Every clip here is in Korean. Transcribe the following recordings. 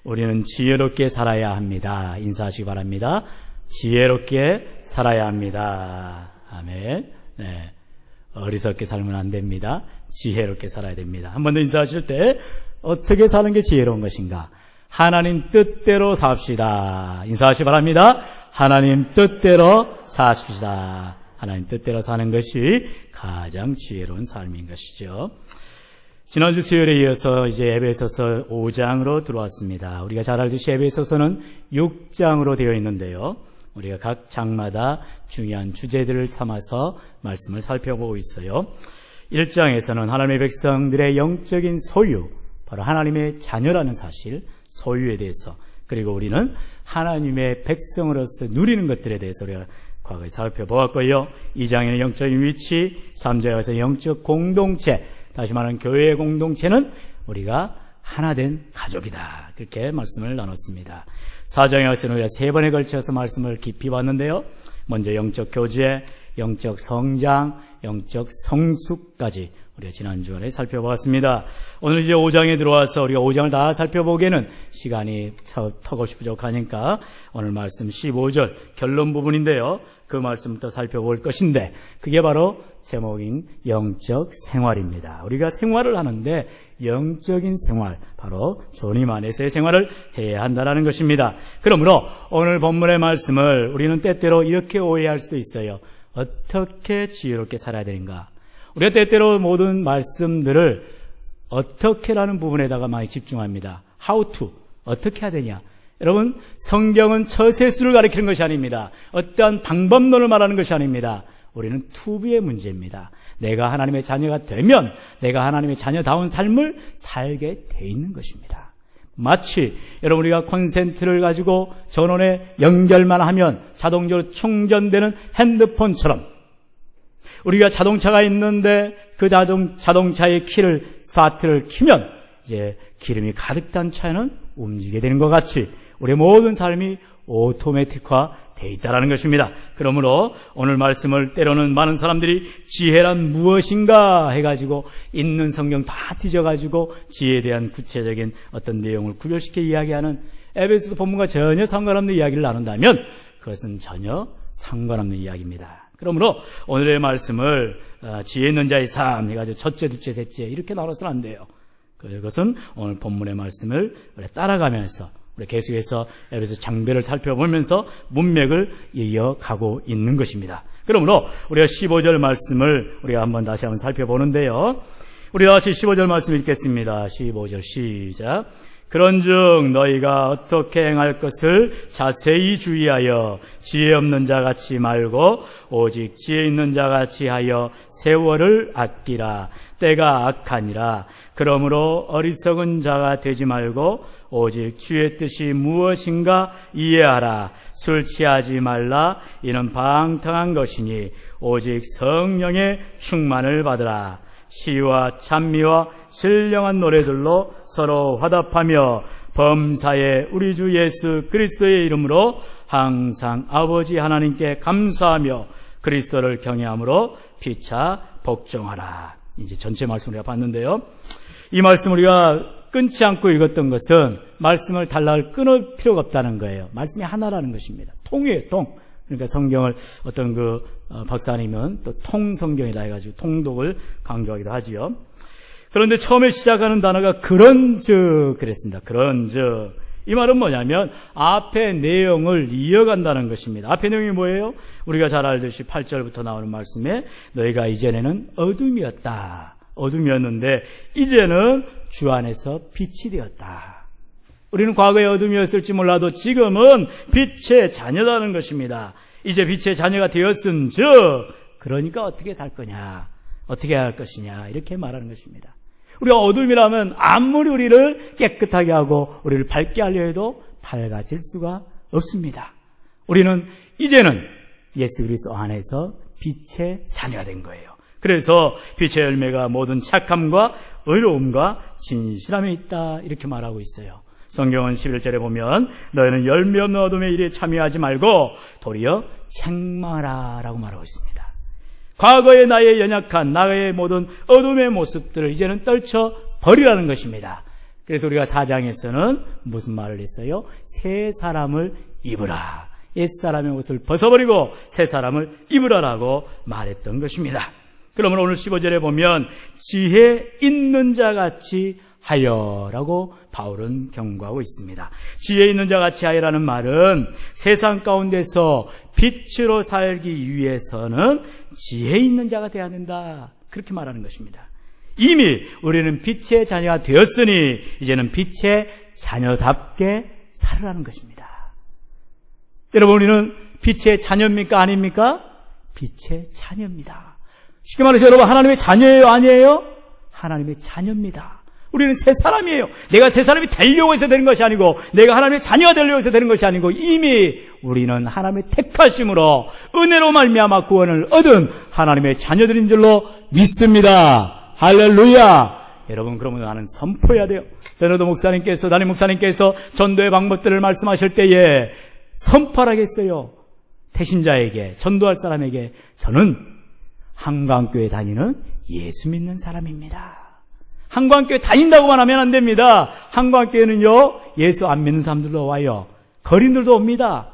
우리는 지혜롭게 살아야 합니다. 인사하시기 바랍니다. 지혜롭게 살아야 합니다. 아멘. 네. 어리석게 살면 안 됩니다. 지혜롭게 살아야 됩니다. 한 번 더 인사하실 때 어떻게 사는 게 지혜로운 것인가? 하나님 뜻대로 삽시다. 인사하시기 바랍니다. 하나님 뜻대로 사십시다. 하나님 뜻대로 사는 것이 가장 지혜로운 삶인 것이죠. 지난주 수요일에 이어서 이제 에베소서 5장으로 들어왔습니다. 우리가 잘 알듯이 에베소서는 6장으로 되어 있는데요. 우리가 각 장마다 중요한 주제들을 삼아서 말씀을 살펴보고 있어요. 1장에서는 하나님의 백성들의 영적인 소유, 바로 하나님의 자녀라는 사실, 소유에 대해서, 그리고 우리는 하나님의 백성으로서 누리는 것들에 대해서 우리가 과거에 살펴보았고요. 2장에는 영적인 위치, 3장에서 영적 공동체, 다시 말하는 교회의 공동체는 우리가 하나된 가족이다. 그렇게 말씀을 나눴습니다. 4장에서는 우리가 3번에 걸쳐서 말씀을 깊이 봤는데요. 먼저 영적 교제, 영적 성장, 영적 성숙까지 우리가 지난 주간에 살펴보았습니다. 오늘 이제 5장에 들어와서 우리가 5장을 다 살펴보기에는 시간이 턱없이 부족하니까 오늘 말씀 15절 결론 부분인데요. 그 말씀부터 살펴볼 것인데 그게 바로 제목인 영적 생활입니다. 우리가 생활을 하는데 영적인 생활, 바로 주님 안에서의 생활을 해야 한다는 것입니다. 그러므로 오늘 본문의 말씀을 우리는 때때로 이렇게 오해할 수도 있어요. 어떻게 지혜롭게 살아야 되는가? 우리가 때때로 모든 말씀들을 어떻게라는 부분에다가 많이 집중합니다. How to, 어떻게 해야 되냐? 여러분, 성경은 처세수를 가리키는 것이 아닙니다. 어떠한 방법론을 말하는 것이 아닙니다. 우리는 투비의 문제입니다. 내가 하나님의 자녀가 되면 내가 하나님의 자녀다운 삶을 살게 돼 있는 것입니다. 마치 여러분 우리가 콘센트를 가지고 전원에 연결만 하면 자동적으로 충전되는 핸드폰처럼 우리가 자동차가 있는데 그 자동차의 키를 스타트를 키면 이제 기름이 가득 단 차는 움직이게 되는 것 같이 우리의 모든 삶이 오토매틱화 되어 있다는 것입니다. 그러므로 오늘 말씀을 때로는 많은 사람들이 지혜란 무엇인가 해가지고 있는 성경 다 뒤져가지고 지혜에 대한 구체적인 어떤 내용을 구별시켜 이야기하는 에베소서 본문과 전혀 상관없는 이야기를 나눈다면 그것은 전혀 상관없는 이야기입니다. 그러므로 오늘의 말씀을 지혜 있는 자의 삶 해가지고 첫째, 둘째, 셋째 이렇게 나눠서는 안 돼요. 그것은 오늘 본문의 말씀을 따라가면서 우리 계속해서 에베소 장배를 살펴보면서 문맥을 이어가고 있는 것입니다. 그러므로 우리가 15절 말씀을 우리가 한번 다시 한번 살펴보는데요. 우리가 다시 15절 말씀 읽겠습니다. 15절 시작. 그런즉 너희가 어떻게 행할 것을 자세히 주의하여 지혜 없는 자같이 말고 오직 지혜 있는 자같이 하여 세월을 아끼라. 때가 악하니라. 그러므로 어리석은 자가 되지 말고 오직 주의 뜻이 무엇인가 이해하라. 술 취하지 말라. 이는 방탕한 것이니 오직 성령의 충만을 받으라. 시와 찬미와 신령한 노래들로 서로 화답하며 범사에 우리 주 예수 그리스도의 이름으로 항상 아버지 하나님께 감사하며 그리스도를 경외함으로 피차 복종하라. 이제 전체 말씀을 우리가 봤는데요. 이 말씀 우리가 끊지 않고 읽었던 것은 말씀을 달달 끊을 필요가 없다는 거예요. 말씀이 하나라는 것입니다. 통이에요, 통. 그러니까 성경을 어떤 박사님은 또 통성경이다 해가지고 통독을 강조하기도 하지요. 그런데 처음에 시작하는 단어가 그런즉 그랬습니다. 그런즉. 이 말은 뭐냐면 앞의 내용을 이어간다는 것입니다. 앞의 내용이 뭐예요? 우리가 잘 알듯이 8절부터 나오는 말씀에 너희가 이전에는 어둠이었다. 어둠이었는데 이제는 주 안에서 빛이 되었다. 우리는 과거에 어둠이었을지 몰라도 지금은 빛의 자녀라는 것입니다. 이제 빛의 자녀가 되었음즉 그러니까 어떻게 살 거냐, 어떻게 할 것이냐 이렇게 말하는 것입니다. 우리가 어둠이라면 아무리 우리를 깨끗하게 하고 우리를 밝게 하려 해도 밝아질 수가 없습니다. 우리는 이제는 예수 그리스도 안에서 빛의 자녀가 된 거예요. 그래서 빛의 열매가 모든 착함과 의로움과 진실함에 있다 이렇게 말하고 있어요. 성경은 11절에 보면 너희는 열매 없는 어둠의 일에 참여하지 말고 도리어 책망하라 라고 말하고 있습니다. 과거의 나의 연약한 나의 모든 어둠의 모습들을 이제는 떨쳐 버리라는 것입니다. 그래서 우리가 4장에서는 무슨 말을 했어요? 새 사람을 입으라. 옛사람의 옷을 벗어버리고 새 사람을 입으라라고 말했던 것입니다. 그러면 오늘 15절에 보면 지혜 있는 자같이 하여라고 바울은 경고하고 있습니다. 지혜 있는 자같이 하여라는 말은 세상 가운데서 빛으로 살기 위해서는 지혜 있는 자가 되어야 된다, 그렇게 말하는 것입니다. 이미 우리는 빛의 자녀가 되었으니 이제는 빛의 자녀답게 살으라는 것입니다. 여러분, 우리는 빛의 자녀입니까? 아닙니까? 빛의 자녀입니다. 쉽게 말해서 여러분, 하나님의 자녀예요? 아니에요? 하나님의 자녀입니다. 우리는 새 사람이에요. 내가 새 사람이 되려고 해서 되는 것이 아니고, 내가 하나님의 자녀가 되려고 해서 되는 것이 아니고, 이미 우리는 하나님의 택하심으로 은혜로 말미암아 구원을 얻은 하나님의 자녀들인 줄로 믿습니다. 할렐루야. 여러분, 그러면 나는 선포해야 돼요. 베너드 목사님께서, 담임 목사님께서 전도의 방법들을 말씀하실 때에 선포하겠어요. 태신자에게, 전도할 사람에게, 저는 한강교회 다니는 예수 믿는 사람입니다. 한강교회 다닌다고만 하면 안 됩니다. 한강교회는요, 예수 안 믿는 사람들도 와요. 거린들도 옵니다.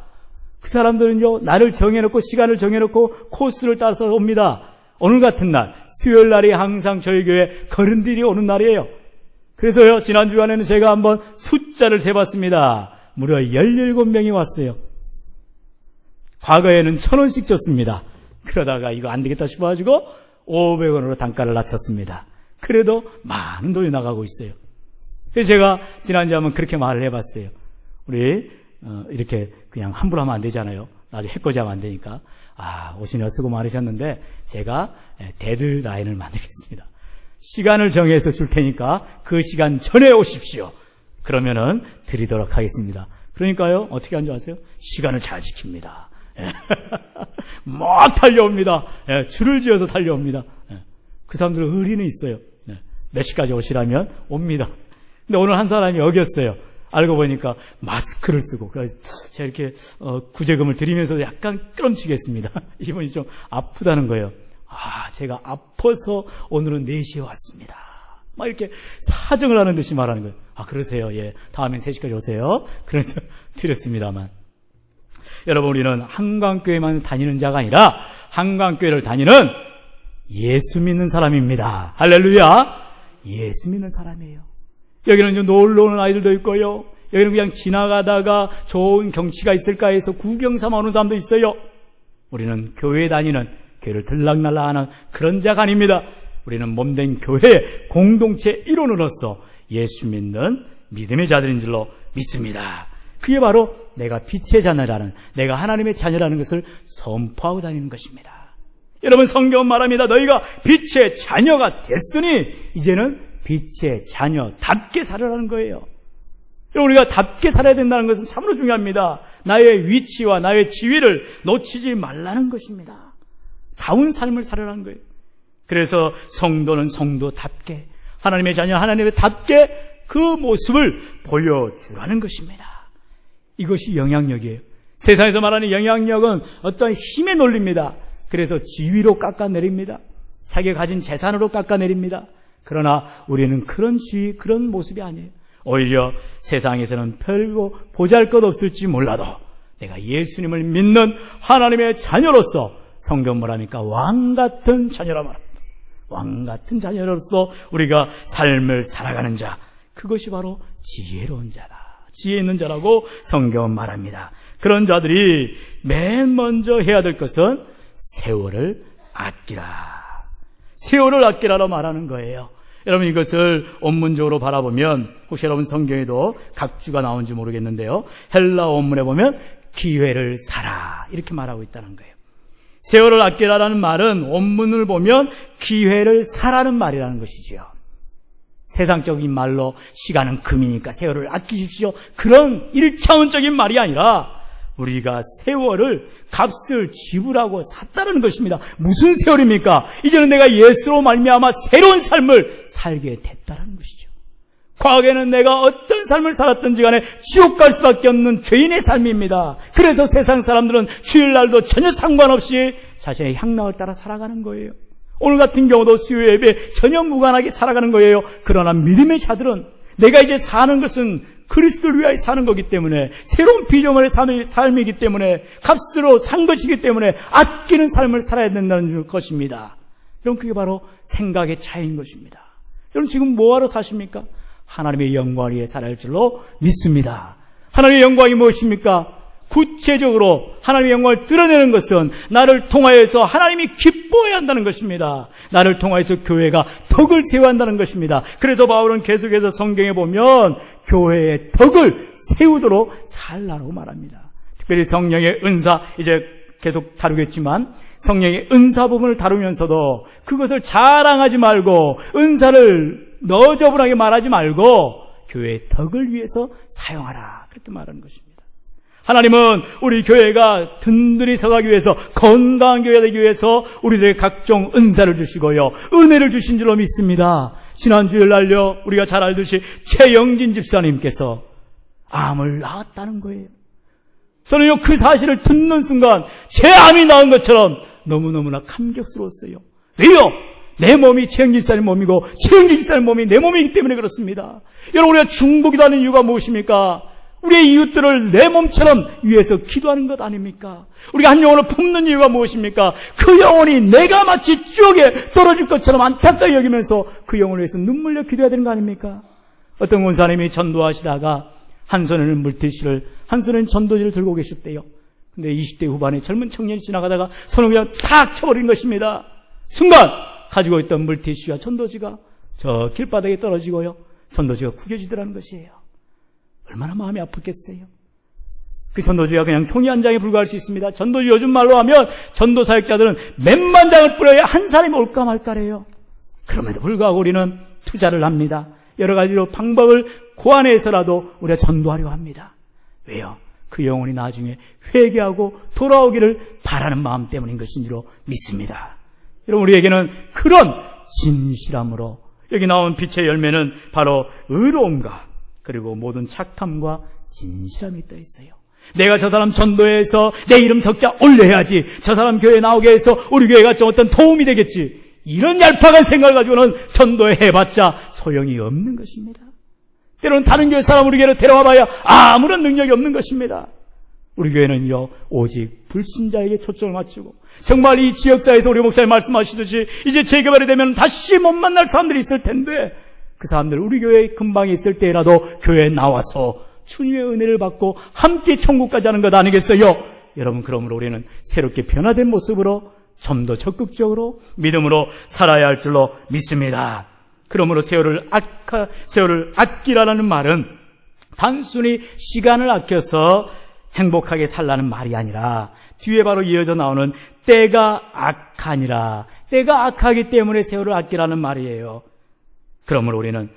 그 사람들은요, 날을 정해놓고, 시간을 정해놓고 코스를 따라서 옵니다. 오늘 같은 날, 수요일 날이 항상 저희 교회 거른들이 오는 날이에요. 그래서요, 지난 주간에는 제가 한번 숫자를 세봤습니다. 무려 17명이 왔어요. 과거에는 1,000원씩 줬습니다. 그러다가 이거 안 되겠다 싶어가지고 500원으로 단가를 낮췄습니다. 그래도 많은 돈이 나가고 있어요. 그래서 제가 지난주에 한번 그렇게 말을 해봤어요. 우리 이렇게 그냥 함부로 하면 안 되잖아요. 나중에 해코지 하면 안 되니까. 오시느라 수고 많으셨는데 제가 데드라인을 만들겠습니다. 시간을 정해서 줄 테니까 그 시간 전에 오십시오. 그러면은 드리도록 하겠습니다. 그러니까요, 어떻게 하는 줄 아세요? 시간을 잘 지킵니다. 막 달려옵니다. 줄을 지어서 달려옵니다. 그 사람들은 의리는 있어요. 몇 시까지 오시라면 옵니다. 근데 오늘 한 사람이 어겼어요. 알고 보니까 마스크를 쓰고, 그래서 제가 이렇게 구제금을 드리면서 약간 끌어치겠습니다. 이분이 좀 아프다는 거예요. 제가 아파서 오늘은 4시에 왔습니다. 막 이렇게 사정을 하는 듯이 말하는 거예요. 그러세요. 예, 다음엔 3시까지 오세요. 그래서 드렸습니다만, 여러분, 우리는 한강교회만 다니는 자가 아니라 한강교회를 다니는 예수 믿는 사람입니다. 할렐루야. 예수 믿는 사람이에요. 여기는 좀 놀러 오는 아이들도 있고요, 여기는 그냥 지나가다가 좋은 경치가 있을까 해서 구경 삼아 오는 사람도 있어요. 우리는 교회에 다니는, 교회를 들락날락하는 그런 자가 아닙니다. 우리는 몸된 교회의 공동체 일원으로서 예수 믿는 믿음의 자들인 줄로 믿습니다. 그게 바로 내가 빛의 자녀라는, 내가 하나님의 자녀라는 것을 선포하고 다니는 것입니다. 여러분, 성경은 말합니다. 너희가 빛의 자녀가 됐으니 이제는 빛의 자녀답게 살아라는 거예요. 여러분, 우리가 답게 살아야 된다는 것은 참으로 중요합니다. 나의 위치와 나의 지위를 놓치지 말라는 것입니다. 다운 삶을 살아라는 거예요. 그래서 성도는 성도답게, 하나님의 자녀 하나님의 답게 그 모습을 보여주라는 것입니다. 이것이 영향력이에요. 세상에서 말하는 영향력은 어떤 힘의 논리입니다. 그래서 지위로 깎아내립니다. 자기가 가진 재산으로 깎아내립니다. 그러나 우리는 그런 지위, 그런 모습이 아니에요. 오히려 세상에서는 별거 보잘것없을지 몰라도 내가 예수님을 믿는 하나님의 자녀로서, 성경 뭐랍니까? 왕같은 자녀라 말합니다. 왕같은 자녀로서 우리가 삶을 살아가는 자, 그것이 바로 지혜로운 자다, 지혜 있는 자라고 성경은 말합니다. 그런 자들이 맨 먼저 해야 될 것은 세월을 아끼라. 세월을 아끼라로 말하는 거예요. 여러분, 이것을 원문적으로 바라보면, 혹시 여러분 성경에도 각주가 나온지 모르겠는데요, 헬라 원문에 보면 기회를 사라 이렇게 말하고 있다는 거예요. 세월을 아끼라라는 말은 원문을 보면 기회를 사라는 말이라는 것이지요. 세상적인 말로 시간은 금이니까 세월을 아끼십시오, 그런 1차원적인 말이 아니라 우리가 세월을 값을 지불하고 샀다는 것입니다. 무슨 세월입니까? 이제는 내가 예수로 말미암아 새로운 삶을 살게 됐다는 것이죠. 과거에는 내가 어떤 삶을 살았든지 간에 지옥 갈 수밖에 없는 죄인의 삶입니다. 그래서 세상 사람들은 주일날도 전혀 상관없이 자신의 향락을 따라 살아가는 거예요. 오늘 같은 경우도 수요 예배 전혀 무관하게 살아가는 거예요. 그러나 믿음의 자들은 내가 이제 사는 것은 그리스도를 위하여 사는 거기 때문에, 새로운 비전의 삶이기 때문에, 값으로 산 것이기 때문에 아끼는 삶을 살아야 된다는 것입니다. 여러분, 그게 바로 생각의 차이인 것입니다. 여러분, 지금 뭐하러 사십니까? 하나님의 영광을 위해 살아야 할 줄로 믿습니다. 하나님의 영광이 무엇입니까? 구체적으로 하나님의 영광을 드러내는 것은 나를 통하여서 하나님이 기뻐해야 한다는 것입니다. 나를 통하여서 교회가 덕을 세워야 한다는 것입니다. 그래서 바울은 계속해서 성경에 보면 교회의 덕을 세우도록 살라고 말합니다. 특별히 성령의 은사, 이제 계속 다루겠지만 성령의 은사 부분을 다루면서도 그것을 자랑하지 말고 은사를 너저분하게 말하지 말고 교회의 덕을 위해서 사용하라, 그렇게 말하는 것입니다. 하나님은 우리 교회가 든든히 서가기 위해서, 건강한 교회가 되기 위해서 우리들에게 각종 은사를 주시고요, 은혜를 주신 줄로 믿습니다. 지난 주일날요, 우리가 잘 알듯이 최영진 집사님께서 암을 낳았다는 거예요. 저는요, 그 사실을 듣는 순간 제 암이 나은 것처럼 너무너무나 감격스러웠어요. 왜요? 내 몸이 최영진 집사님 몸이고 최영진 집사님 몸이 내 몸이기 때문에 그렇습니다. 여러분, 우리가 중보기도 하는 이유가 무엇입니까? 우리의 이웃들을 내 몸처럼 위해서 기도하는 것 아닙니까? 우리가 한 영혼을 품는 이유가 무엇입니까? 그 영혼이 내가 마치 지옥에 떨어질 것처럼 안타까이 여기면서 그 영혼을 위해서 눈물려 기도해야 되는 거 아닙니까? 어떤 권사님이 전도하시다가 한 손에는 물티슈를, 한 손에는 전도지를 들고 계셨대요. 근데 20대 후반의 젊은 청년이 지나가다가 손을 그냥 탁 쳐버린 것입니다. 순간 가지고 있던 물티슈와 전도지가 저 길바닥에 떨어지고요, 전도지가 구겨지더라는 것이에요. 얼마나 마음이 아팠겠어요. 그 전도지가 그냥 종이 한 장에 불과할 수 있습니다. 전도지 요즘 말로 하면 전도 사역자들은 몇만 장을 뿌려야 한 사람이 올까 말까래요. 그럼에도 불구하고 우리는 투자를 합니다. 여러 가지로 방법을 고안해서라도 우리가 전도하려 합니다. 왜요? 그 영혼이 나중에 회개하고 돌아오기를 바라는 마음 때문인 것인 줄로 믿습니다. 여러분, 우리에게는 그런 진실함으로, 여기 나온 빛의 열매는 바로 의로움과 그리고 모든 착함과 진실함이 떠 있어요. 내가 저 사람 전도해서 내 이름 석자 올려야지, 저 사람 교회에 나오게 해서 우리 교회가 좀 어떤 도움이 되겠지, 이런 얄팍한 생각을 가지고는 전도해 해봤자 소용이 없는 것입니다. 때로는 다른 교회 사람 우리 교회로 데려와 봐야 아무런 능력이 없는 것입니다. 우리 교회는요, 오직 불신자에게 초점을 맞추고, 정말 이 지역사회에서 우리 목사님 말씀하시듯이 이제 재개발이 되면 다시 못 만날 사람들이 있을 텐데, 그 사람들 우리 교회 근방에 있을 때라도 교회에 나와서 주님의 은혜를 받고 함께 천국까지 하는 것 아니겠어요? 여러분, 그러므로 우리는 새롭게 변화된 모습으로 좀 더 적극적으로 믿음으로 살아야 할 줄로 믿습니다. 그러므로 세월을 아끼라는 말은 단순히 시간을 아껴서 행복하게 살라는 말이 아니라 뒤에 바로 이어져 나오는 때가 악하니라, 때가 악하기 때문에 세월을 아끼라는 말이에요. 그러므로 우리는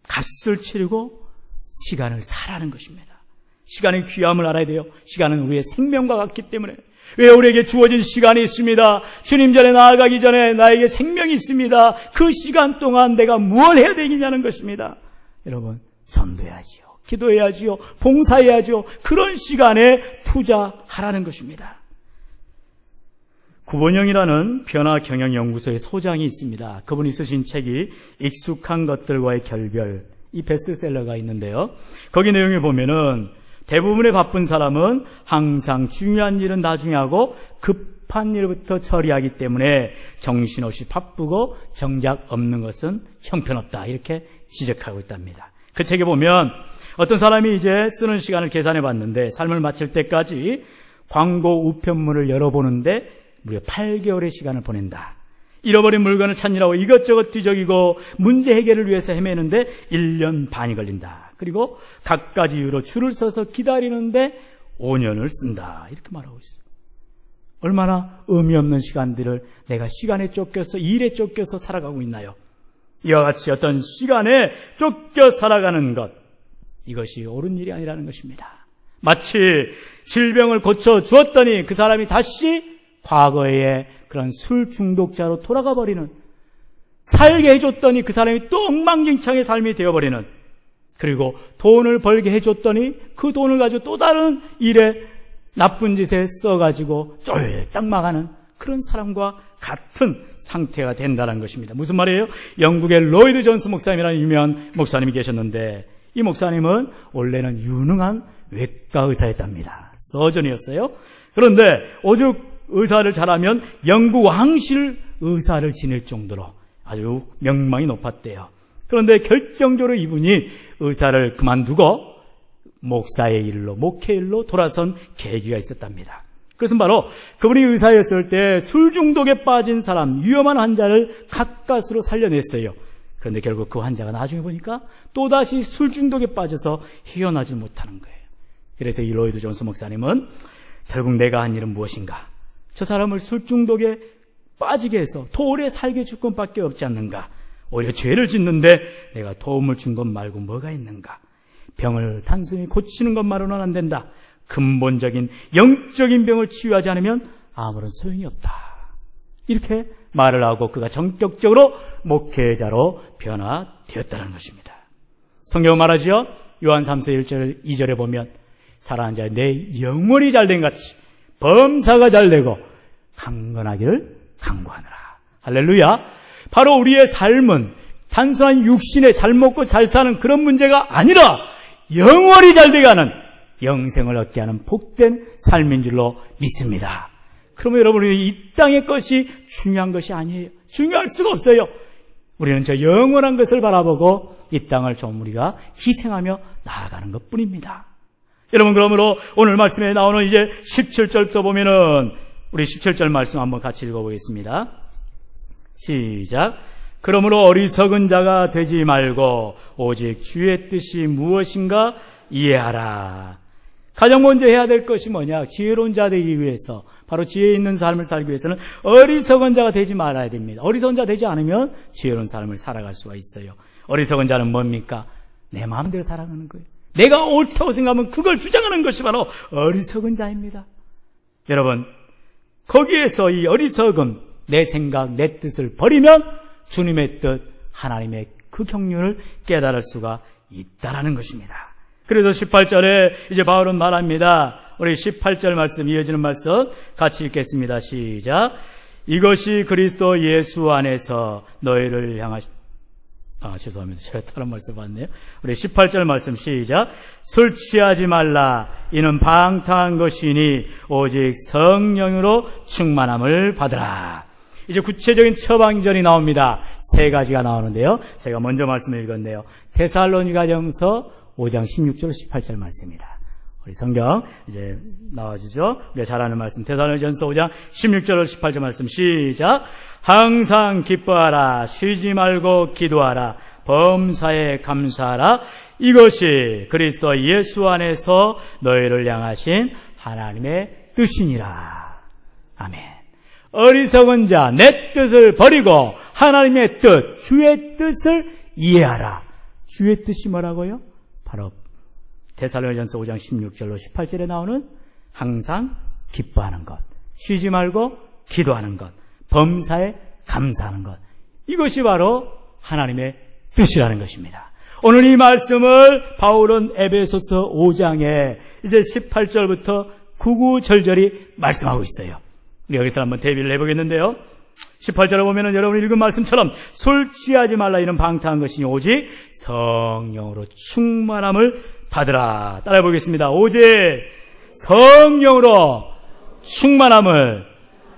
값을 치르고 시간을 사라는 것입니다. 시간의 귀함을 알아야 돼요. 시간은 우리의 생명과 같기 때문에. 왜 우리에게 주어진 시간이 있습니다. 주님 전에 나아가기 전에 나에게 생명이 있습니다. 그 시간 동안 내가 무엇을 해야 되느냐는 것입니다. 여러분, 전도해야지요, 기도해야지요, 봉사해야지요. 그런 시간에 투자하라는 것입니다. 구본영이라는 변화경영연구소의 소장이 있습니다. 그분이 쓰신 책이 익숙한 것들과의 결별, 이 베스트셀러가 있는데요, 거기 내용에 보면은 대부분의 바쁜 사람은 항상 중요한 일은 나중에 하고 급한 일부터 처리하기 때문에 정신없이 바쁘고 정작 없는 것은 형편없다, 이렇게 지적하고 있답니다. 그 책에 보면 어떤 사람이 이제 쓰는 시간을 계산해 봤는데, 삶을 마칠 때까지 광고 우편물을 열어보는데 무려 8개월의 시간을 보낸다. 잃어버린 물건을 찾느라고 이것저것 뒤적이고 문제 해결을 위해서 헤매는데 1년 반이 걸린다. 그리고 갖가지 이유로 줄을 서서 기다리는데 5년을 쓴다, 이렇게 말하고 있어요. 얼마나 의미 없는 시간들을 내가 시간에 쫓겨서, 일에 쫓겨서 살아가고 있나요? 이와 같이 어떤 시간에 쫓겨 살아가는 것, 이것이 옳은 일이 아니라는 것입니다. 마치 질병을 고쳐 주었더니 그 사람이 다시 과거의 그런 술 중독자로 돌아가 버리는, 살게 해줬더니 그 사람이 또 엉망진창의 삶이 되어버리는, 그리고 돈을 벌게 해줬더니 그 돈을 가지고 또 다른 일에 나쁜 짓에 써가지고 쫄딱 망하는 그런 사람과 같은 상태가 된다는 것입니다. 무슨 말이에요? 영국의 로이드 존스 목사님이라는 유명한 목사님이 계셨는데, 이 목사님은 원래는 유능한 외과 의사였답니다. 서전이었어요. 그런데 오죽 의사를 잘하면 영국 왕실 의사를 지낼 정도로 아주 명망이 높았대요. 그런데 결정적으로 이분이 의사를 그만두고 목사의 일로, 목회 일로 돌아선 계기가 있었답니다. 그것은 바로 그분이 의사였을 때 술 중독에 빠진 사람, 위험한 환자를 가까스로 살려냈어요. 그런데 결국 그 환자가 나중에 보니까 또다시 술 중독에 빠져서 헤어나지 못하는 거예요. 그래서 이 로이드 존스 목사님은 결국 내가 한 일은 무엇인가? 저 사람을 술 중독에 빠지게 해서 더 오래 살게 줄 것밖에 없지 않는가? 오히려 죄를 짓는데 내가 도움을 준 것 말고 뭐가 있는가? 병을 단순히 고치는 것만으로는 안 된다. 근본적인 영적인 병을 치유하지 않으면 아무런 소용이 없다. 이렇게 말을 하고 그가 전격적으로 목회자로 변화되었다는 것입니다. 성경은 말하지요. 요한 3서 1절 2절에 보면 사랑하는 자여 내 영혼이 잘된 같이 범사가 잘되고 강건하기를 간구하느라. 할렐루야. 바로 우리의 삶은 단순한 육신에 잘 먹고 잘 사는 그런 문제가 아니라 영원히 잘되게 하는 영생을 얻게 하는 복된 삶인 줄로 믿습니다. 그러면 여러분이 이 땅의 것이 중요한 것이 아니에요. 중요할 수가 없어요. 우리는 저 영원한 것을 바라보고 이 땅을 좀 우리가 희생하며 나아가는 것뿐입니다. 여러분, 그러므로 오늘 말씀에 나오는 이제 17절부터 보면은 우리 17절 말씀 한번 같이 읽어보겠습니다. 시작. 그러므로 어리석은 자가 되지 말고 오직 주의 뜻이 무엇인가 이해하라. 가장 먼저 해야 될 것이 뭐냐? 지혜로운 자 되기 위해서, 바로 지혜 있는 삶을 살기 위해서는 어리석은 자가 되지 말아야 됩니다. 어리석은 자 되지 않으면 지혜로운 삶을 살아갈 수가 있어요. 어리석은 자는 뭡니까? 내 마음대로 살아가는 거예요. 내가 옳다고 생각하면 그걸 주장하는 것이 바로 어리석은 자입니다. 여러분, 거기에서 이 어리석음, 내 생각, 내 뜻을 버리면 주님의 뜻, 하나님의 그 경륜을 깨달을 수가 있다라는 것입니다. 그래서 18절에 이제 바울은 말합니다. 우리 18절 말씀, 이어지는 말씀 같이 읽겠습니다. 시작. 이것이 그리스도 예수 안에서 너희를 죄송합니다. 제가 다른 말씀 봤네요. 우리 18절 말씀 시작. 술 취하지 말라. 이는 방탕한 것이니 오직 성령으로 충만함을 받으라. 이제 구체적인 처방전이 나옵니다. 세 가지가 나오는데요. 제가 먼저 말씀을 읽었네요. 데살로니가전서 5장 16절 18절 말씀입니다. 우리 성경 이제 나와주죠. 우리가 잘 아는 말씀. 데살로니가전서 5장 16절 18절 말씀 시작. 항상 기뻐하라. 쉬지 말고 기도하라. 범사에 감사하라. 이것이 그리스도 예수 안에서 너희를 향하신 하나님의 뜻이니라. 아멘. 어리석은 자, 내 뜻을 버리고 하나님의 뜻, 주의 뜻을 이해하라. 주의 뜻이 뭐라고요? 바로 데살로니가전서 5장 16절로 18절에 나오는 항상 기뻐하는 것, 쉬지 말고 기도하는 것, 범사에 감사하는 것. 이것이 바로 하나님의 뜻이라는 것입니다. 오늘 이 말씀을 바울은 에베소서 5장에 이제 18절부터 구구절절히 말씀하고 있어요. 우리 여기서 한번 대비를 해보겠는데요. 18절에 보면은 여러분이 읽은 말씀처럼 술 취하지 말라. 이는 방탕한 것이니 오직 성령으로 충만함을 받으라. 따라해 보겠습니다. 오직 성령으로 충만함을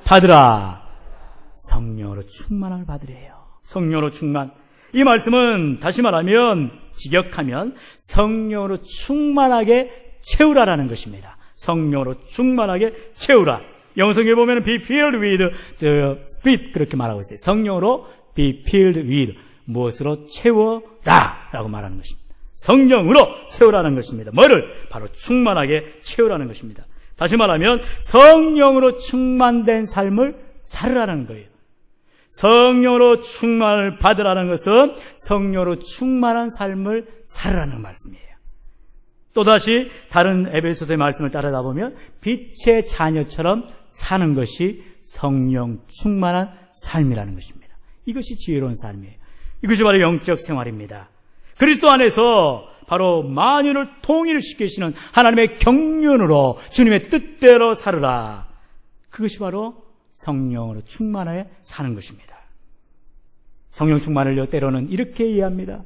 받으라. 성령으로 충만함을 받으래요. 성령으로 충만. 이 말씀은 다시 말하면, 직역하면 성령으로 충만하게 채우라라는 것입니다. 성령으로 충만하게 채우라. 영성에 보면 be filled with the Spirit 그렇게 말하고 있어요. 성령으로 be filled with 무엇으로 채워라 라고 말하는 것입니다. 성령으로 채우라는 것입니다. 뭐를? 바로 충만하게 채우라는 것입니다. 다시 말하면 성령으로 충만된 삶을 살으라는 거예요. 성령으로 충만을 받으라는 것은 성령으로 충만한 삶을 살으라는 말씀이에요. 또다시 다른 에베소서의 말씀을 따르다 보면 빛의 자녀처럼 사는 것이 성령 충만한 삶이라는 것입니다. 이것이 지혜로운 삶이에요. 이것이 바로 영적 생활입니다. 그리스도 안에서 바로 만유를 통일시키시는 하나님의 경륜으로 주님의 뜻대로 살으라. 그것이 바로 성령으로 충만하여 사는 것입니다. 성령 충만을요, 때로는 이렇게 이해합니다.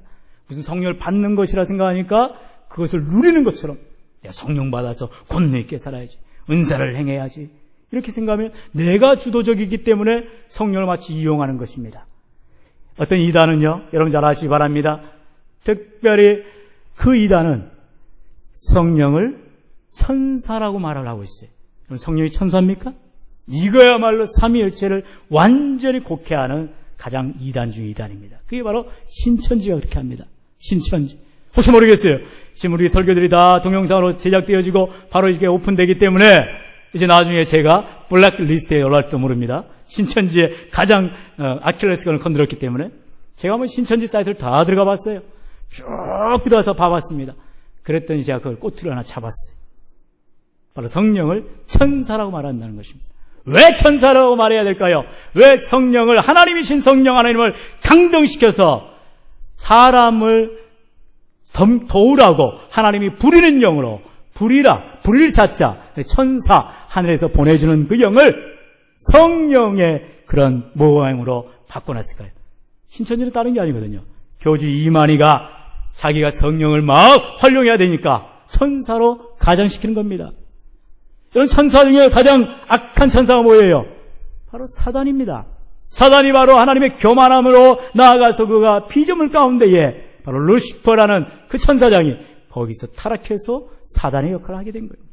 무슨 성령을 받는 것이라 생각하니까 그것을 누리는 것처럼 내가 성령 받아서 권능 있게 살아야지, 은사를 행해야지, 이렇게 생각하면 내가 주도적이기 때문에 성령을 마치 이용하는 것입니다. 어떤 이단은요, 여러분 잘 아시기 바랍니다. 특별히 그 이단은 성령을 천사라고 말을 하고 있어요. 그럼 성령이 천사입니까? 이거야말로 삼위일체를 완전히 곡해하는 가장 이단 중 이단입니다. 그게 바로 신천지가 그렇게 합니다. 신천지. 혹시 모르겠어요. 지금 우리 설교들이 다 동영상으로 제작되어지고 바로 이게 오픈되기 때문에 이제 나중에 제가 블랙리스트에 올라갈지도 모릅니다. 신천지의 가장 아킬레스건을 건드렸기 때문에 제가 한번 신천지 사이트를 다 들어가 봤어요. 쭉 들어가서 봐봤습니다. 그랬더니 제가 그걸 꼬투리 하나 잡았어요. 바로 성령을 천사라고 말한다는 것입니다. 왜 천사라고 말해야 될까요? 왜 성령을, 하나님이신 성령 하나님을 강등시켜서 사람을 도우라고 하나님이 부리는 영으로, 부릴 사자, 천사, 하늘에서 보내주는 그 영을 성령의 그런 모양으로 바꿔놨을까요? 신천지는 다른 게 아니거든요. 교주 이만희가 자기가 성령을 막 활용해야 되니까 천사로 가장시키는 겁니다. 이런 천사 중에 가장 악한 천사가 뭐예요? 바로 사단입니다. 사단이 바로 하나님의 교만함으로 나아가서 그가 피조물 가운데에 바로 루시퍼라는 그 천사장이 거기서 타락해서 사단의 역할을 하게 된 거예요.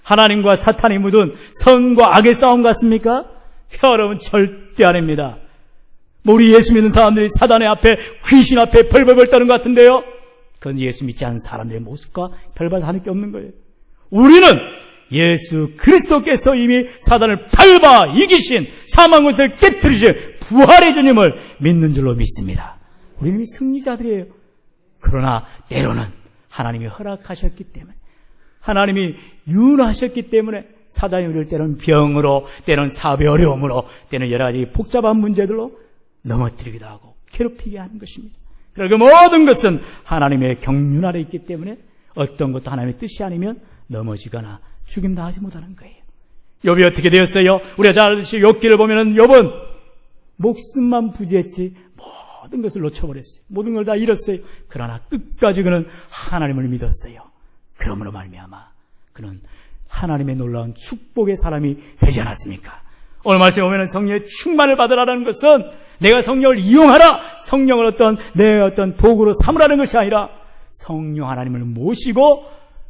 하나님과 사탄이 묻은 선과 악의 싸움 같습니까? 여러분 절대 아닙니다. 우리 예수 믿는 사람들이 사단의 앞에, 귀신 앞에 벌벌벌 떠는 것 같은데요, 그건 예수 믿지 않는 사람들의 모습과 별반 다를 게 없는 거예요. 우리는 예수 그리스도께서 이미 사단을 밟아 이기신, 사망 권세를 깨뜨리신 부활의 주님을 믿는 줄로 믿습니다. 우리는 승리자들이에요. 그러나 때로는 하나님이 허락하셨기 때문에, 하나님이 윤하셨기 때문에 사단이 우리를 때로는 병으로, 때로는 사업의 어려움으로, 때로는 여러 가지 복잡한 문제들로 넘어뜨리기도 하고 괴롭히게 하는 것입니다. 그리고 모든 것은 하나님의 경륜 아래 있기 때문에 어떤 것도 하나님의 뜻이 아니면 넘어지거나 죽임 당하지 못하는 거예요. 욥이 어떻게 되었어요? 우리가 잘 아듯이 욥기를 보면은 욥은 목숨만 부지했지 모든 것을 놓쳐버렸어요. 모든 걸 다 잃었어요. 그러나 끝까지 그는 하나님을 믿었어요. 그러므로 말미암아 그는 하나님의 놀라운 축복의 사람이 되지 않았습니까? 오늘 말씀에 보면 성령의 충만을 받으라는 것은 내가 성령을 이용하라, 성령을 내 어떤 도구로 삼으라는 것이 아니라 성령 하나님을 모시고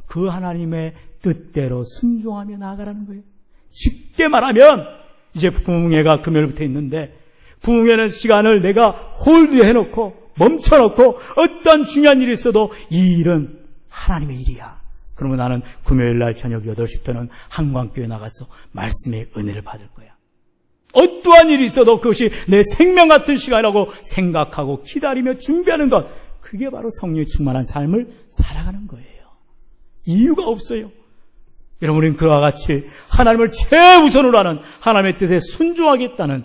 그 하나님의 뜻대로 순종하며 나아가라는 거예요. 쉽게 말하면 이제 부흥회가 금요일부터 있는데, 부흥회는 시간을 내가 홀드해놓고 멈춰놓고 어떤 중요한 일이 있어도 이 일은 하나님의 일이야. 그러면 나는 금요일날 저녁 8시부터는 한광교회 나가서 말씀의 은혜를 받을 거야. 어떠한 일이 있어도 그것이 내 생명 같은 시간이라고 생각하고 기다리며 준비하는 것, 그게 바로 성령이 충만한 삶을 살아가는 거예요. 이유가 없어요. 여러분, 우리는 그와 같이 하나님을 최우선으로 하는, 하나님의 뜻에 순종하겠다는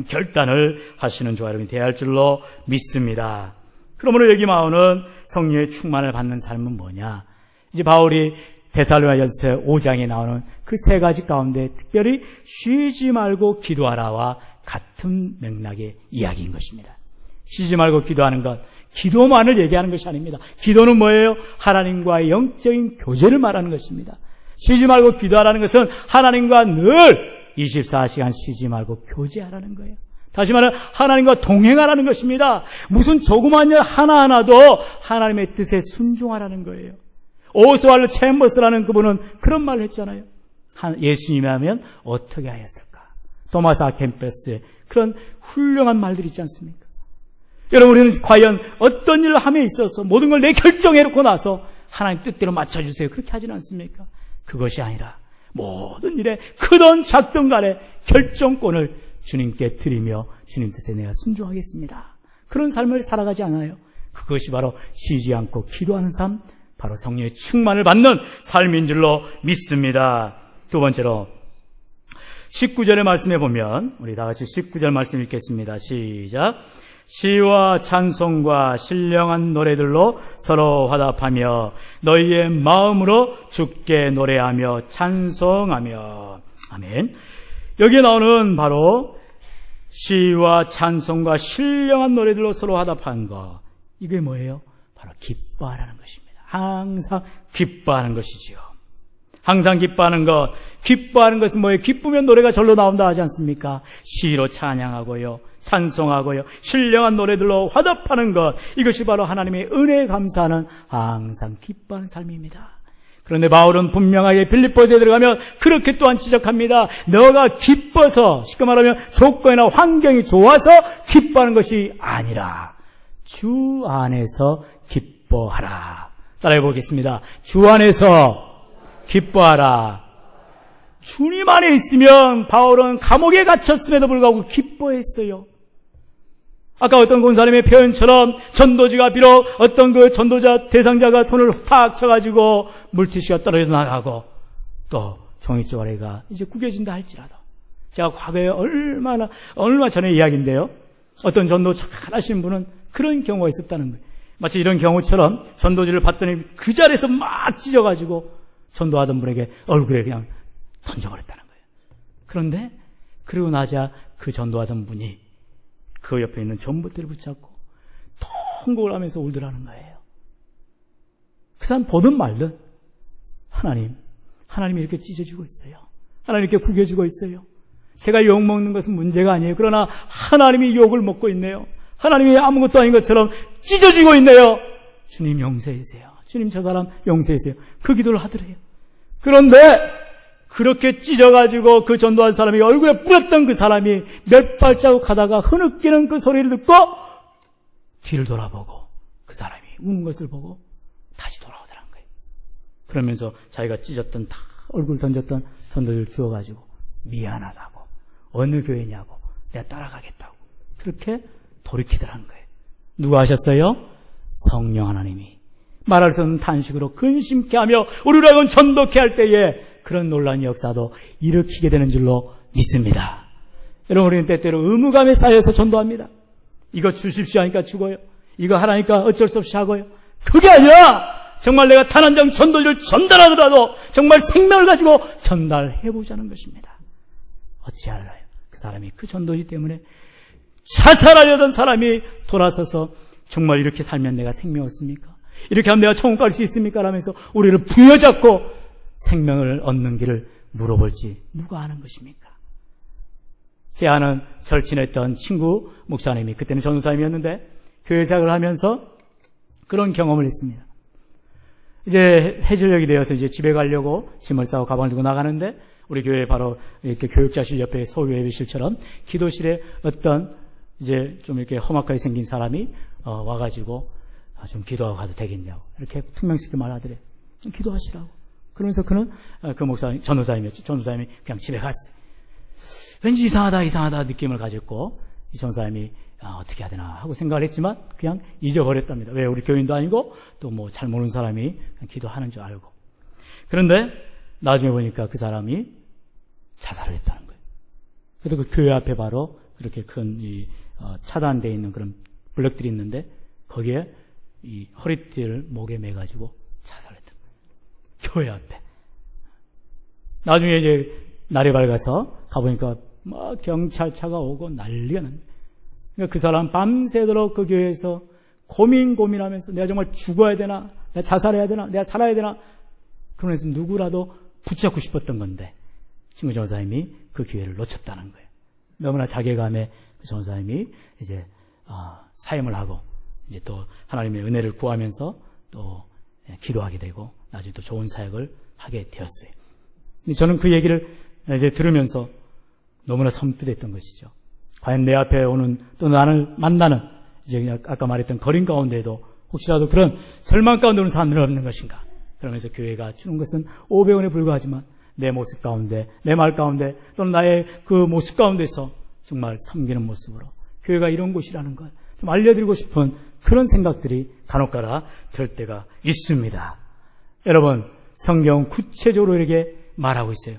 결단을 하시는 저와 여러분이 되어야 할 줄로 믿습니다. 그러므로 여기 나오는 성령의 충만을 받는 삶은 뭐냐? 이제 바울이 데살로니가전서 5장에 나오는 그 3가지 가운데 특별히 쉬지 말고 기도하라와 같은 맥락의 이야기인 것입니다. 쉬지 말고 기도하는 것, 기도만을 얘기하는 것이 아닙니다. 기도는 뭐예요? 하나님과의 영적인 교제를 말하는 것입니다. 쉬지 말고 기도하라는 것은 하나님과 늘 24시간 쉬지 말고 교제하라는 거예요. 다시 말하면 하나님과 동행하라는 것입니다. 무슨 조그만 일 하나하나도 하나님의 뜻에 순종하라는 거예요. 오스왈드 챔버스라는 그분은 그런 말을 했잖아요. 예수님이 하면 어떻게 하였을까? 토마스 아켄페스의 그런 훌륭한 말들이 있지 않습니까? 여러분, 우리는 과연 어떤 일을 함에 있어서 모든 걸 내 결정해놓고 나서 하나님 뜻대로 맞춰주세요, 그렇게 하지는 않습니까? 그것이 아니라 모든 일에 크든 작든 간에 결정권을 주님께 드리며 주님 뜻에 내가 순종하겠습니다, 그런 삶을 살아가지 않아요. 그것이 바로 쉬지 않고 기도하는 삶, 바로 성령의 충만을 받는 삶인 줄로 믿습니다. 두 번째로 19절의 말씀에 보면, 우리 다 같이 19절 말씀 읽겠습니다. 시작. 시와 찬송과 신령한 노래들로 서로 화답하며 너희의 마음으로 주께 노래하며 찬송하며. 아멘. 여기에 나오는 바로 시와 찬송과 신령한 노래들로 서로 화답한 것. 이게 뭐예요? 바로 기뻐하라는 것입니다. 항상 기뻐하는 것이지요. 항상 기뻐하는 것. 기뻐하는 것은 뭐예요? 기쁘면 노래가 절로 나온다 하지 않습니까? 시로 찬양하고요, 찬송하고요, 신령한 노래들로 화답하는 것. 이것이 바로 하나님의 은혜에 감사하는 항상 기뻐하는 삶입니다. 그런데 바울은 분명하게 빌립보서에 들어가면 그렇게 또한 지적합니다. 너가 기뻐서, 쉽게 말하면 조건이나 환경이 좋아서 기뻐하는 것이 아니라 주 안에서 기뻐하라. 따라해 보겠습니다. 주 안에서 기뻐하라. 주님 안에 있으면 바울은 감옥에 갇혔음에도 불구하고 기뻐했어요. 아까 어떤 권사님의 표현처럼 전도지가 비록 어떤 그 전도자 대상자가 손을 탁 쳐가지고 물티슈가 떨어져 나가고 또 종이쪼가리가 이제 구겨진다 할지라도, 제가 과거에 얼마 전에 이야기인데요, 어떤 전도 잘하시는 분은 그런 경우가 있었다는 거예요. 마치 이런 경우처럼 전도지를 봤더니 그 자리에서 막 찢어가지고 전도하던 분에게 얼굴에 그냥 던져버렸다는 거예요. 그런데 그러고 나자 그 전도하던 분이 그 옆에 있는 전봇대를 붙잡고 통곡을 하면서 울더라는 거예요. 그 사람 보든 말든 하나님이 이렇게 찢어지고 있어요. 하나님 이렇게 구겨지고 있어요. 제가 욕먹는 것은 문제가 아니에요. 그러나 하나님이 욕을 먹고 있네요. 하나님이 아무것도 아닌 것처럼 찢어지고 있네요. 주님 용서해주세요. 주님 저 사람 용서해주세요. 그 기도를 하더래요. 그런데 그렇게 찢어가지고 그 전도한 사람이 얼굴에 뿌렸던 그 사람이 몇 발자국 가다가 흐느끼는 그 소리를 듣고 뒤를 돌아보고 그 사람이 우는 것을 보고 다시 돌아오더란 거예요. 그러면서 자기가 찢었던 다 얼굴 던졌던 전도지를 주워가지고 미안하다고, 어느 교회냐고, 내가 따라가겠다고 그렇게 돌이키더란 거예요. 누가 하셨어요? 성령 하나님이 말할 수 없는 탄식으로 근심케 하며 우리를 하여금 전도케 할 때에 그런 놀라운 역사도 일으키게 되는 줄로 믿습니다. 여러분, 우리는 때때로 의무감에 쌓여서 전도합니다. 이거 주십시오 하니까 주고요, 이거 하라니까 어쩔 수 없이 하고요. 그게 아니라 정말 내가 단 한 장 전도지를 전달하더라도 정말 생명을 가지고 전달해보자는 것입니다. 어찌할래요? 그 사람이 그 전도지 때문에 자살하려던 사람이 돌아서서 정말 이렇게 살면 내가 생명 얻습니까? 이렇게 하면 내가 천국 갈 수 있습니까? 라면서 우리를 부여잡고 생명을 얻는 길을 물어볼지 누가 아는 것입니까? 제 아는 절친했던 친구 목사님이, 그때는 전도사님이었는데 교회 생활을 하면서 그런 경험을 했습니다. 이제 해질녘이 되어서 이제 집에 가려고 짐을 싸고 가방을 들고 나가는데 우리 교회 바로 이렇게 교육자실 옆에 소유 예배실처럼 기도실에 어떤 이제 좀 이렇게 험악하게 생긴 사람이 와가지고 좀 기도하고 가도 되겠냐고 이렇게 퉁명스럽게 말하더래. 좀 기도하시라고. 그러면서 그는 그 목사님, 전도사님이었죠. 전도사님이 그냥 집에 갔어요. 왠지 이상하다 느낌을 가졌고 이 전도사님이 어떻게 해야 되나 하고 생각을 했지만 그냥 잊어버렸답니다. 왜? 우리 교인도 아니고 또 뭐 잘 모르는 사람이 그냥 기도하는 줄 알고. 그런데 나중에 보니까 그 사람이 자살을 했다는 거예요. 그래서 그 교회 앞에 바로 그렇게 큰 차단되어 있는 그런 블럭들이 있는데 거기에 이 허리띠를 목에 매가지고 자살했던 거예요. 교회 앞에. 나중에 이제 날이 밝아서 가보니까 막 경찰차가 오고 난리가 난 거예요. 그러니까 그 사람 밤새도록 그 교회에서 고민하면서 내가 정말 죽어야 되나, 내가 자살해야 되나, 내가 살아야 되나, 그러면서 누구라도 붙잡고 싶었던 건데 친구 전사님이 그 기회를 놓쳤다는 거예요. 너무나 자괴감에 그 전사님이 이제 사임을 하고 이제 또 하나님의 은혜를 구하면서 또 기도하게 되고 나중에 또 좋은 사역을 하게 되었어요. 근데 저는 그 얘기를 이제 들으면서 너무나 섬뜩했던 것이죠. 과연 내 앞에 오는 또 나를 만나는 이제 아까 말했던 거린 가운데에도 혹시라도 그런 절망 가운데 오는 사람들은 없는 것인가? 그러면서 교회가 주는 것은 500원에 불과하지만 내 모습 가운데, 내 말 가운데 또는 나의 그 모습 가운데서 정말 섬기는 모습으로 교회가 이런 곳이라는 걸 좀 알려드리고 싶은 그런 생각들이 간혹가다 들 때가 있습니다. 여러분, 성경은 구체적으로 이렇게 말하고 있어요.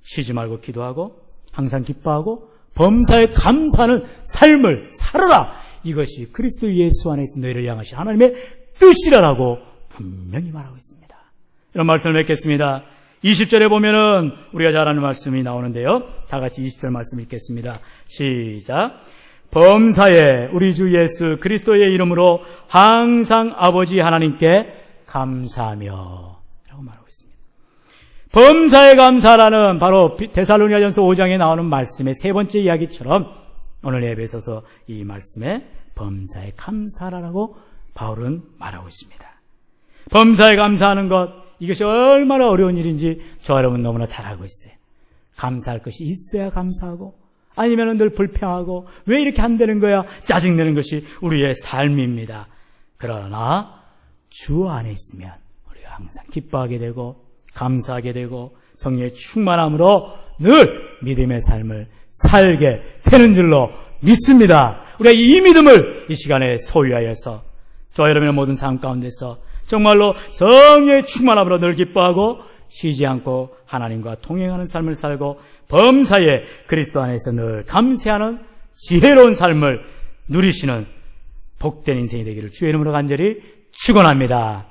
쉬지 말고 기도하고 항상 기뻐하고 범사에 감사하는 삶을 살아라. 이것이 그리스도 예수 안에서 너희를 향하신 하나님의 뜻이라고 분명히 말하고 있습니다. 이런 말씀을 맺겠습니다. 20절에 보면은 우리가 잘 아는 말씀이 나오는데요. 다 같이 20절 말씀 읽겠습니다. 시작. 범사에 우리 주 예수 그리스도의 이름으로 항상 아버지 하나님께 감사하며 라고 말하고 있습니다. 범사에 감사라는 바로 데살로니가전서 5장에 나오는 말씀의 세 번째 이야기처럼 오늘 에베소서 이 말씀에 범사에 감사라고 바울은 말하고 있습니다. 범사에 감사하는 것, 이것이 얼마나 어려운 일인지 저 여러분 너무나 잘 알고 있어요. 감사할 것이 있어야 감사하고 아니면 늘 불평하고 왜 이렇게 안 되는 거야 짜증내는 것이 우리의 삶입니다. 그러나 주 안에 있으면 우리가 항상 기뻐하게 되고 감사하게 되고 성령의 충만함으로 늘 믿음의 삶을 살게 되는 줄로 믿습니다. 우리가 이 믿음을 이 시간에 소유하여서 저 여러분의 모든 삶 가운데서 정말로 성령의 충만함으로 늘 기뻐하고 쉬지 않고 하나님과 동행하는 삶을 살고 범사에 그리스도 안에서 늘 감사하는 지혜로운 삶을 누리시는 복된 인생이 되기를 주의 이름으로 간절히 축원합니다.